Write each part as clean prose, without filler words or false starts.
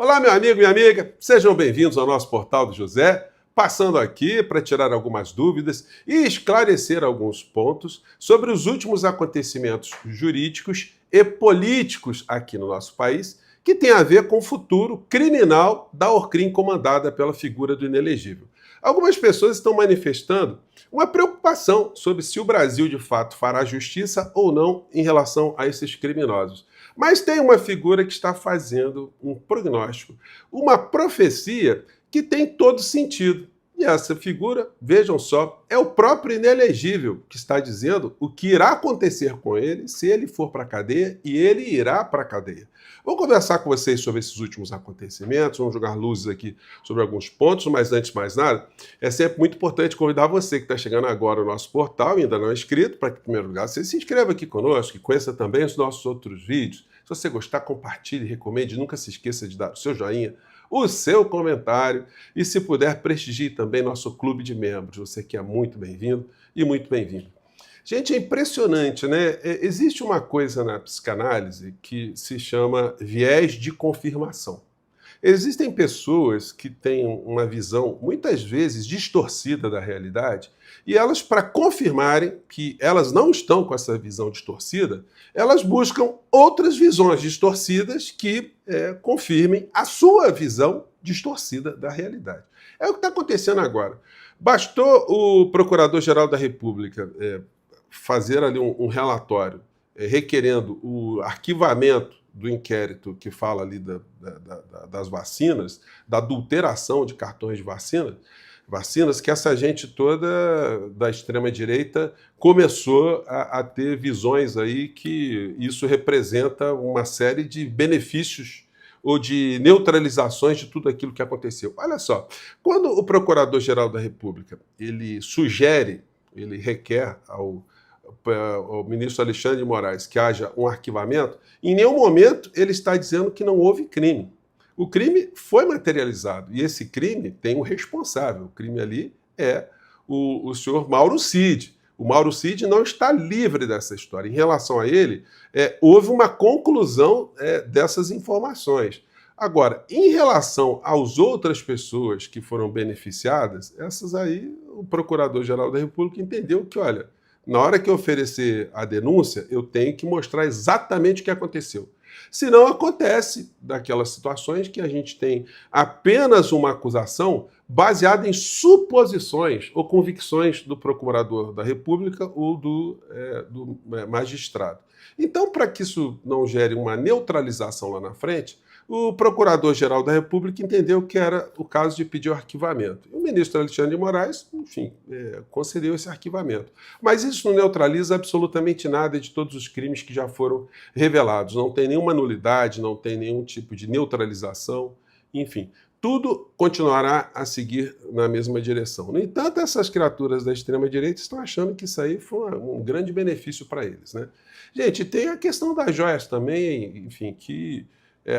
Olá, meu amigo, minha amiga, sejam bem-vindos ao nosso Portal do José, passando aqui para tirar algumas dúvidas e esclarecer alguns pontos sobre os últimos acontecimentos jurídicos e políticos aqui no nosso país, que tem a ver com o futuro criminal da Orcrim comandada pela figura do inelegível. Algumas pessoas estão manifestando uma preocupação sobre se o Brasil de fato fará justiça ou não em relação a esses criminosos. Mas tem uma figura que está fazendo um prognóstico, uma profecia que tem todo sentido. E essa figura, vejam só, é o próprio inelegível que está dizendo o que irá acontecer com ele se ele for para a cadeia, e ele irá para a cadeia. Vou conversar com vocês sobre esses últimos acontecimentos, vamos jogar luzes aqui sobre alguns pontos, mas antes de mais nada, é sempre muito importante convidar você que está chegando agora no nosso portal e ainda não é inscrito, para que, em primeiro lugar, você se inscreva aqui conosco e conheça também os nossos outros vídeos. Se você gostar, compartilhe, recomende, nunca se esqueça de dar o seu joinha, o seu comentário e, se puder, prestigie também nosso clube de membros. Você que é muito bem-vindo e muito bem-vindo. Gente, é impressionante, né? Existe uma coisa na psicanálise que se chama viés de confirmação. Existem pessoas que têm uma visão, muitas vezes, distorcida da realidade, e elas, para confirmarem que elas não estão com essa visão distorcida, elas buscam outras visões distorcidas que confirmem a sua visão distorcida da realidade. É o que está acontecendo agora. Bastou o Procurador-Geral da República fazer ali um relatório requerendo o arquivamento do inquérito que fala ali das vacinas, da adulteração de cartões de vacinas, que essa gente toda da extrema-direita começou a ter visões aí que isso representa uma série de benefícios ou de neutralizações de tudo aquilo que aconteceu. Olha só, quando o Procurador-Geral da República ele requer ao ministro Alexandre de Moraes que haja um arquivamento, em nenhum momento ele está dizendo que não houve crime. O crime foi materializado e esse crime tem um responsável. O crime ali é o senhor Mauro Cid. O Mauro Cid não está livre dessa história. Em relação a ele, houve uma conclusão dessas informações. Agora, em relação às outras pessoas que foram beneficiadas, essas aí, o Procurador-Geral da República entendeu que, olha, na hora que eu oferecer a denúncia, eu tenho que mostrar exatamente o que aconteceu. Senão acontece daquelas situações que a gente tem apenas uma acusação baseada em suposições ou convicções do Procurador da República ou do magistrado. Então, para que isso não gere uma neutralização lá na frente, o Procurador-Geral da República entendeu que era o caso de pedir o arquivamento. E o ministro Alexandre de Moraes, enfim, concedeu esse arquivamento. Mas isso não neutraliza absolutamente nada de todos os crimes que já foram revelados. Não tem nenhuma nulidade, não tem nenhum tipo de neutralização, enfim. Tudo continuará a seguir na mesma direção. No entanto, essas criaturas da extrema-direita estão achando que isso aí foi um grande benefício para eles, né? Gente, tem a questão das joias também, enfim, que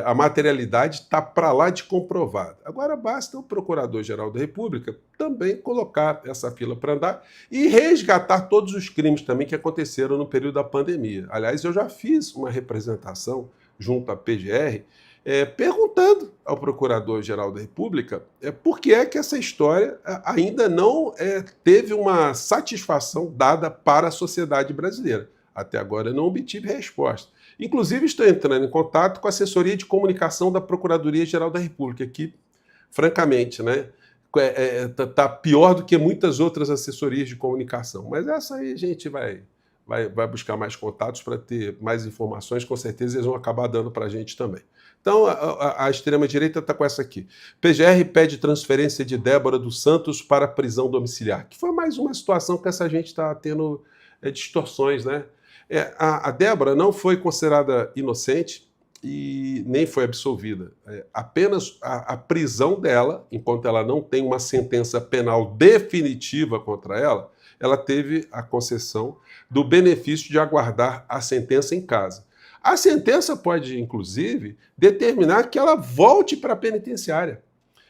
a materialidade está para lá de comprovada. Agora basta o Procurador-Geral da República também colocar essa fila para andar e resgatar todos os crimes também que aconteceram no período da pandemia. Aliás, eu já fiz uma representação junto à PGR perguntando ao Procurador-Geral da República por que é que essa história ainda não teve uma satisfação dada para a sociedade brasileira. Até agora eu não obtive resposta. Inclusive, estou entrando em contato com a assessoria de comunicação da Procuradoria-Geral da República, que, francamente, né, tá pior do que muitas outras assessorias de comunicação. Mas essa aí a gente vai buscar mais contatos para ter mais informações, com certeza eles vão acabar dando para a gente também. Então, a extrema-direita está com essa aqui. PGR pede transferência de Débora dos Santos para prisão domiciliar, que foi mais uma situação que essa gente está tendo distorções, né? A Débora não foi considerada inocente e nem foi absolvida. Apenas a prisão dela, enquanto ela não tem uma sentença penal definitiva contra ela, ela teve a concessão do benefício de aguardar a sentença em casa. A sentença pode, inclusive, determinar que ela volte para a penitenciária.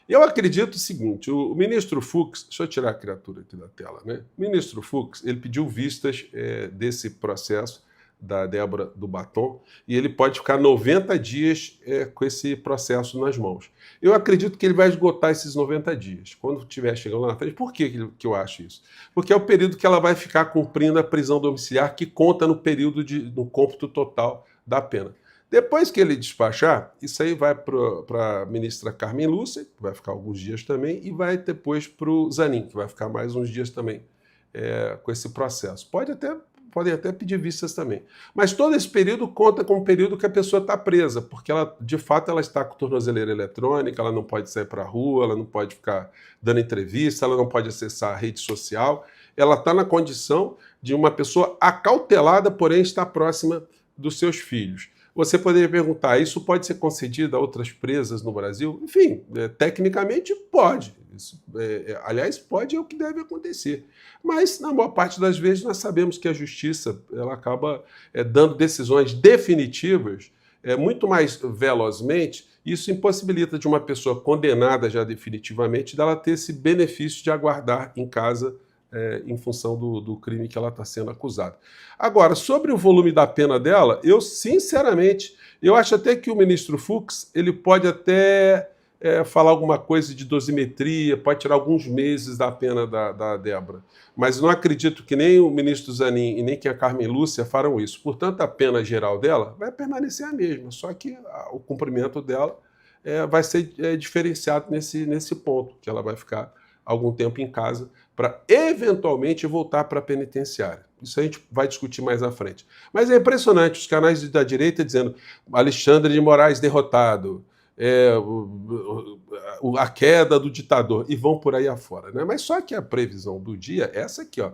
Eu acredito o seguinte, o ministro Fux, deixa eu tirar a criatura aqui da tela, né? O ministro Fux, ele pediu vistas desse processo da Débora do Batom, e ele pode ficar 90 dias com esse processo nas mãos. Eu acredito que ele vai esgotar esses 90 dias, quando estiver chegando lá na frente. Por que eu acho isso? Porque é o período que ela vai ficar cumprindo a prisão domiciliar, que conta no período no cômputo total da pena. Depois que ele despachar, isso aí vai para a ministra Carmen Lúcia, que vai ficar alguns dias também, e vai depois para o Zanin, que vai ficar mais uns dias também com esse processo. Podem até pedir vistas também. Mas todo esse período conta como um período que a pessoa está presa, porque ela, de fato, ela está com tornozeleira eletrônica, ela não pode sair para a rua, ela não pode ficar dando entrevista, ela não pode acessar a rede social. Ela está na condição de uma pessoa acautelada, porém está próxima dos seus filhos. Você poderia perguntar, isso pode ser concedido a outras presas no Brasil? Enfim, tecnicamente pode. Isso, aliás, pode, é o que deve acontecer. Mas, na maior parte das vezes, nós sabemos que a justiça ela acaba dando decisões definitivas muito mais velozmente. Isso impossibilita de uma pessoa condenada já definitivamente dela ter esse benefício de aguardar em casa em função do crime que ela está sendo acusada. Agora, sobre o volume da pena dela, eu, sinceramente, eu acho até que o ministro Fux, ele pode até falar alguma coisa de dosimetria, pode tirar alguns meses da pena da Débora. Mas não acredito que nem o ministro Zanin e nem que a Carmen Lúcia farão isso. Portanto, a pena geral dela vai permanecer a mesma, só que o cumprimento dela vai ser diferenciado nesse ponto, que ela vai ficar algum tempo em casa para eventualmente voltar para a penitenciária. Isso a gente vai discutir mais à frente. Mas é impressionante, os canais da direita dizendo Alexandre de Moraes derrotado, a queda do ditador, e vão por aí afora, né? Mas só que a previsão do dia é essa aqui, ó.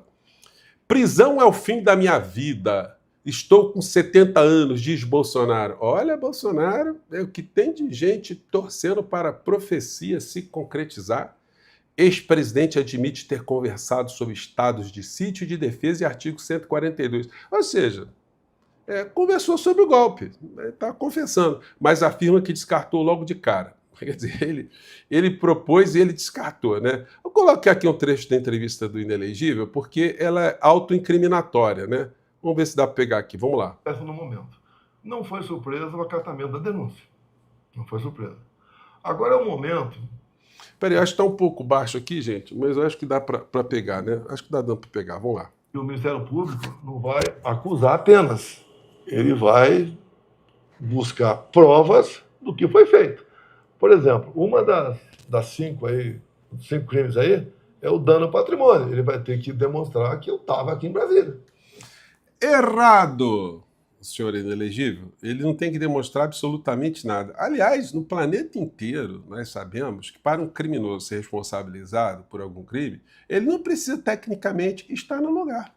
Prisão é o fim da minha vida. Estou com 70 anos, diz Bolsonaro. Olha, Bolsonaro, o que tem de gente torcendo para a profecia se concretizar. Ex-presidente admite ter conversado sobre estados de sítio e de defesa e artigo 142. Ou seja, conversou sobre o golpe, está confessando, mas afirma que descartou logo de cara. Quer dizer, ele propôs e ele descartou, né? Vou colocar aqui um trecho da entrevista do Inelegível, porque ela é autoincriminatória, né? Vamos ver se dá para pegar aqui, vamos lá. No momento. Não foi surpresa o acatamento da denúncia. Não foi surpresa. Agora é o momento... Peraí, acho que está um pouco baixo aqui, gente, mas eu acho que dá para pegar, né? Acho que dá para pegar, vamos lá. E o Ministério Público não vai acusar apenas. Ele vai buscar provas do que foi feito. Por exemplo, uma das cinco crimes aí é o dano ao patrimônio. Ele vai ter que demonstrar que eu estava aqui em Brasília. Errado, senhor inelegível. Ele não tem que demonstrar absolutamente nada. Aliás, no planeta inteiro, nós sabemos que para um criminoso ser responsabilizado por algum crime, ele não precisa tecnicamente estar no lugar.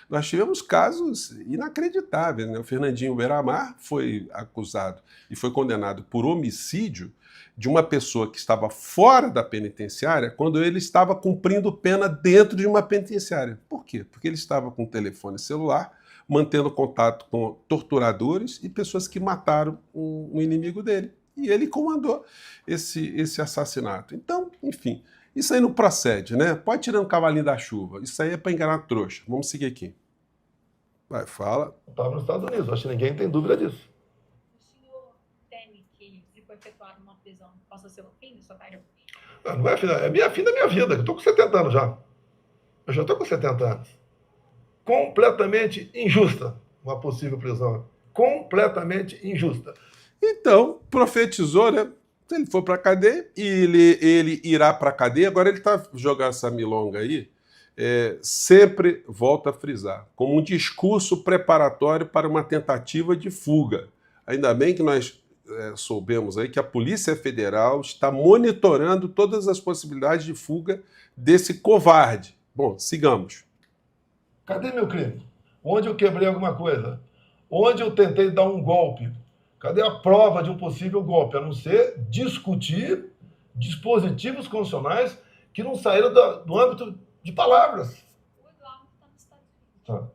Nós tivemos casos inacreditáveis, né? O Fernandinho Beiramar foi acusado e foi condenado por homicídio de uma pessoa que estava fora da penitenciária quando ele estava cumprindo pena dentro de uma penitenciária. Por quê? Porque ele estava com um telefone celular, mantendo contato com torturadores e pessoas que mataram um inimigo dele. E ele comandou esse assassinato. Então, enfim, isso aí não procede, né? Pode tirar um cavalinho da chuva. Isso aí é para enganar trouxa. Vamos seguir aqui. Vai, fala. Estava nos Estados Unidos, acho que ninguém tem dúvida disso. O senhor teme que, se for efetuada uma prisão, possa ser o fim da sua carreira? Não é fim, é fim da minha vida. Eu estou com 70 anos já. Eu já estou com 70 anos. Completamente injusta uma possível prisão. Completamente injusta. Então, profetizou, né? Se ele for para a cadeia, ele irá para a cadeia. Agora ele está jogando essa milonga aí, sempre volta a frisar, como um discurso preparatório para uma tentativa de fuga. Ainda bem que nós soubemos aí que a Polícia Federal está monitorando todas as possibilidades de fuga desse covarde. Bom, sigamos. Cadê meu crime? Onde eu quebrei alguma coisa? Onde eu tentei dar um golpe? Cadê a prova de um possível golpe? A não ser discutir dispositivos constitucionais que não saíram do âmbito de palavras. O Eduardo está nos Estados Unidos. Tá.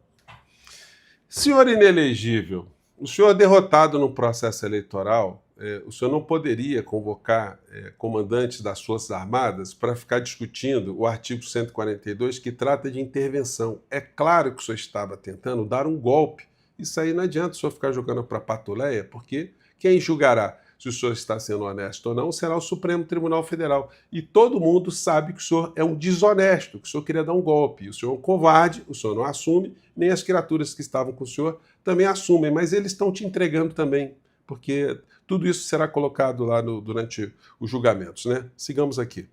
Senhor inelegível, o senhor derrotado no processo eleitoral, o senhor não poderia convocar comandantes das Forças Armadas para ficar discutindo o artigo 142 que trata de intervenção. É claro que o senhor estava tentando dar um golpe Isso aí não adianta o senhor ficar jogando para a patuleia, porque quem julgará se o senhor está sendo honesto ou não será o Supremo Tribunal Federal. E todo mundo sabe que o senhor é um desonesto, que o senhor queria dar um golpe. O senhor é um covarde, o senhor não assume, nem as criaturas que estavam com o senhor também assumem, mas eles estão te entregando também, porque tudo isso será colocado lá durante os julgamentos, né? Sigamos aqui.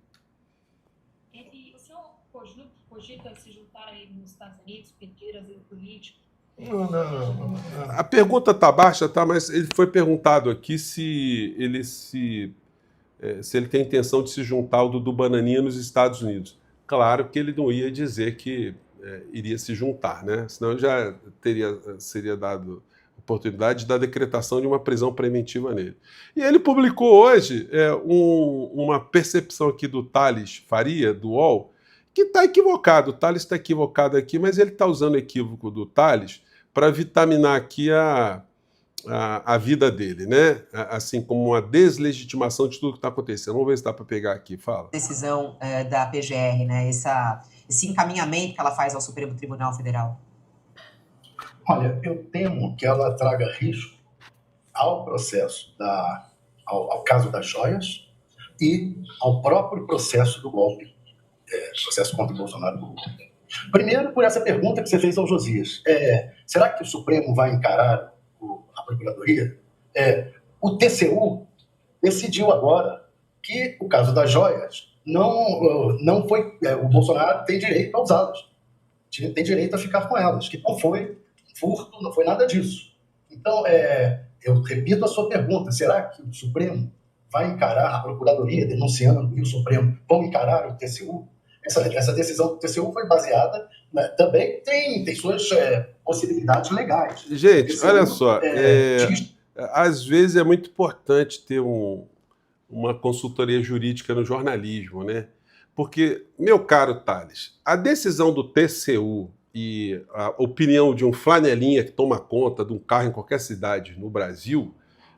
O senhor cogita se juntar aí nos Estados Unidos, pedir asilo político? Não. A pergunta está baixa, tá? Mas ele foi perguntado aqui se ele tem intenção de se juntar ao Dudu Bananinha nos Estados Unidos. Claro que ele não ia dizer que iria se juntar, né? Senão já seria dado oportunidade da decretação de uma prisão preventiva nele. E ele publicou hoje uma percepção aqui do Thales Faria, do UOL, que está equivocado. O Thales está equivocado aqui, mas ele está usando o equívoco do Thales para vitaminar aqui a vida dele, né? Assim como uma deslegitimação de tudo que está acontecendo. Vamos ver se dá para pegar aqui. Fala. Decisão da PGR, né? Esse encaminhamento que ela faz ao Supremo Tribunal Federal. Olha, eu temo que ela traga risco ao processo, ao caso das joias e ao próprio processo do golpe, processo contra o Bolsonaro. Primeiro, por essa pergunta que você fez ao Josias. Será que o Supremo vai encarar a Procuradoria? O TCU decidiu agora que o caso das joias não foi... o Bolsonaro tem direito a usá-las. Tem direito a ficar com elas, que não foi furto, não foi nada disso. Então, eu repito a sua pergunta, será que o Supremo vai encarar a Procuradoria denunciando e o Supremo vão encarar o TCU? Essa decisão do TCU foi baseada, né, também tem suas possibilidades legais. Gente, olha só, às vezes é muito importante ter uma consultoria jurídica no jornalismo, né? Porque, meu caro Thales, a decisão do TCU e a opinião de um flanelinha que toma conta de um carro em qualquer cidade no Brasil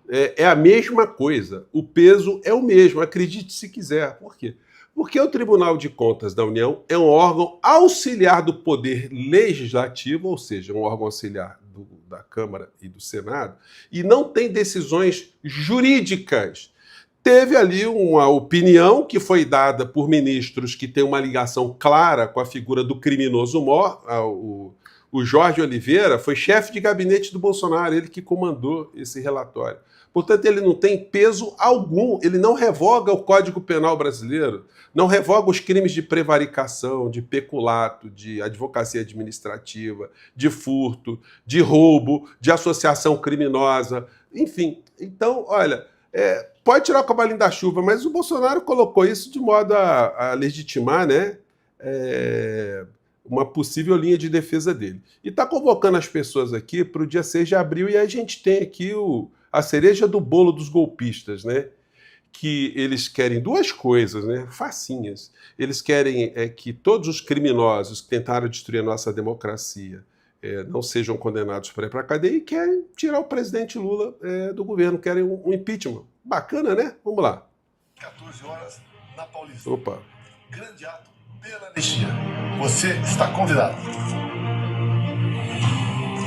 é a mesma coisa. O peso é o mesmo, acredite se quiser. Por quê? Porque o Tribunal de Contas da União é um órgão auxiliar do Poder Legislativo, ou seja, um órgão auxiliar da Câmara e do Senado, e não tem decisões jurídicas. Teve ali uma opinião que foi dada por ministros que têm uma ligação clara com a figura do criminoso mor. O Jorge Oliveira foi chefe de gabinete do Bolsonaro, ele que comandou esse relatório. Portanto, ele não tem peso algum, ele não revoga o Código Penal brasileiro, não revoga os crimes de prevaricação, de peculato, de advocacia administrativa, de furto, de roubo, de associação criminosa, enfim. Então, olha, pode tirar o cavalinho da chuva, mas o Bolsonaro colocou isso de modo a legitimar, né, uma possível linha de defesa dele. E está convocando as pessoas aqui para o dia 6 de abril e a gente tem aqui a cereja do bolo dos golpistas, né? Que eles querem duas coisas, né? Facinhas. Eles querem que todos os criminosos que tentaram destruir a nossa democracia não sejam condenados para ir para a cadeia e querem tirar o presidente Lula do governo, querem um impeachment. Bacana, né? Vamos lá. 14 horas na Paulista. Opa. Grande ato pela anistia. Você está convidado.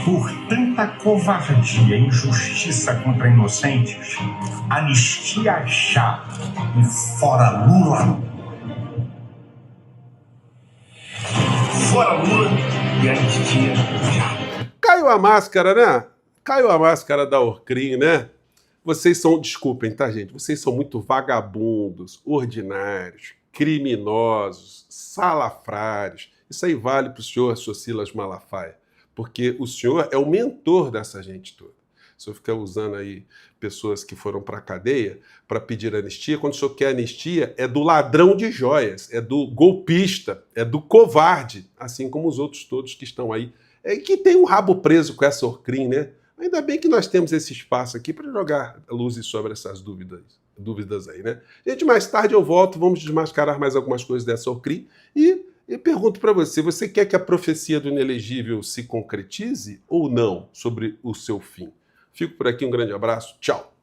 Por tanta covardia e injustiça contra inocentes, anistia já e fora Lula. Fora Lula e anistia já. Caiu a máscara, né? Caiu a máscara da Orcrim, né? Vocês são, desculpem, tá, gente? Vocês são muito vagabundos, ordinários, criminosos, salafrários. Isso aí vale para o senhor Silas Malafaia. Porque o senhor é o mentor dessa gente toda. O senhor fica usando aí pessoas que foram para a cadeia para pedir anistia. Quando o senhor quer anistia, é do ladrão de joias, é do golpista, é do covarde, assim como os outros todos que estão aí. Que tem um rabo preso com essa Orcrim, né? Ainda bem que nós temos esse espaço aqui para jogar luzes sobre essas dúvidas aí, né? Gente, mais tarde eu volto, vamos desmascarar mais algumas coisas dessa Orcrim e pergunto para você, você quer que a profecia do inelegível se concretize ou não sobre o seu fim? Fico por aqui, um grande abraço, tchau!